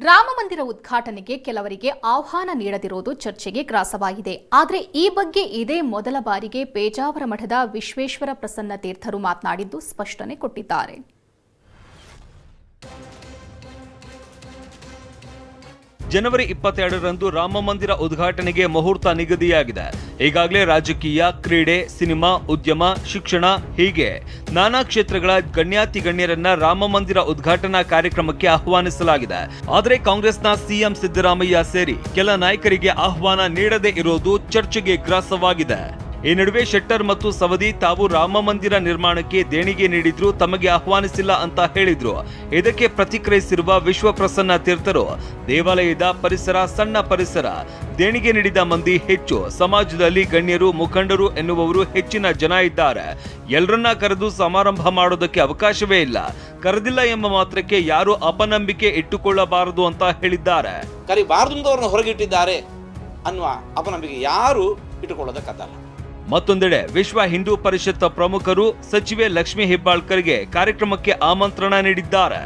ರಾಮ ಮಂದಿರ ಉದ್ಘಾಟನೆಗೆ ಕೆಲವರಿಗೆ ಆಹ್ವಾನ ನೀಡದಿರುವುದು ಚರ್ಚೆಗೆ ಗ್ರಾಸವಾಗಿದೆ. ಆದರೆ ಈ ಬಗ್ಗೆ ಇದೇ ಮೊದಲ ಬಾರಿಗೆ ಪೇಜಾವರ ಮಠದ ವಿಶ್ವೇಶ್ವರ ಪ್ರಸನ್ನ ತೀರ್ಥರು ಮಾತನಾಡಿದ್ದು ಸ್ಪಷ್ಟನೆ ಕೊಟ್ಟಿದ್ದಾರೆ. ಜನವರಿ 22ರಂದು ರಾಮ ಮಂದಿರ ಉದ್ಘಾಟನೆಗೆ ಮುಹೂರ್ತ ನಿಗದಿಯಾಗಿದೆ. ಈಗಾಗಲೇ ರಾಜಕೀಯ, ಕ್ರೀಡೆ, ಸಿನಿಮಾ, ಉದ್ಯಮ, ಶಿಕ್ಷಣ ಹೀಗೆ ನಾನಾ ಕ್ಷೇತ್ರಗಳ ಗಣ್ಯರನ್ನ ರಾಮ ಮಂದಿರ ಉದ್ಘಾಟನಾ ಕಾರ್ಯಕ್ರಮಕ್ಕೆ ಆಹ್ವಾನಿಸಲಾಗಿದೆ. ಆದರೆ ಕಾಂಗ್ರೆಸ್ನ ಸಿಎಂ ಸಿದ್ದರಾಮಯ್ಯ ಸೇರಿ ಕೆಲ ನಾಯಕರಿಗೆ ಆಹ್ವಾನ ನೀಡದೇ ಇರೋದು ಚರ್ಚೆಗೆ ಗ್ರಾಸವಾಗಿದೆ. ಈ ನಡುವೆ ಶೆಟ್ಟರ್ ಮತ್ತು ಸವದಿ ತಾವು ರಾಮ ಮಂದಿರ ನಿರ್ಮಾಣಕ್ಕೆ ದೇಣಿಗೆ ನೀಡಿದ್ರು, ತಮಗೆ ಆಹ್ವಾನಿಸಿಲ್ಲ ಅಂತ ಹೇಳಿದ್ರು. ಇದಕ್ಕೆ ಪ್ರತಿಕ್ರಿಯಿಸಿರುವ ವಿಶ್ವಪ್ರಸನ್ನ ತೀರ್ಥರು, ದೇವಾಲಯದ ಪರಿಸರ ಸಣ್ಣ ಪರಿಸರ, ದೇಣಿಗೆ ನೀಡಿದ ಮಂದಿ ಹೆಚ್ಚು, ಸಮಾಜದಲ್ಲಿ ಗಣ್ಯರು, ಮುಖಂಡರು ಎನ್ನುವವರು ಹೆಚ್ಚಿನ ಜನ ಇದ್ದಾರೆ. ಎಲ್ಲರನ್ನ ಕರೆದು ಸಮಾರಂಭ ಮಾಡೋದಕ್ಕೆ ಅವಕಾಶವೇ ಇಲ್ಲ. ಕರೆದಿಲ್ಲ ಎಂಬ ಮಾತ್ರಕ್ಕೆ ಯಾರು ಅಪನಂಬಿಕೆ ಇಟ್ಟುಕೊಳ್ಳಬಾರದು ಅಂತ ಹೇಳಿದ್ದಾರೆ. ಕರಿಬಾರದು ಹೊರಗಿಟ್ಟಿದ್ದಾರೆ ಅನ್ನುವ ಅಪನಂಬಿಕೆ ಯಾರು ಇಟ್ಟುಕೊಳ್ಳೋದಕ್ಕಲ್ಲ. ಮತ್ತೊಂದೆಡೆ ವಿಶ್ವ ಹಿಂದೂ ಪರಿಷತ್ ಪ್ರಮುಖರು ಸಚಿವೆ ಲಕ್ಷ್ಮೀ ಹೆಬ್ಬಾಳ್ಕರ್ಗೆ ಕಾರ್ಯಕ್ರಮಕ್ಕೆ ಆಮಂತ್ರಣ ನೀಡಿದ್ದಾರೆ.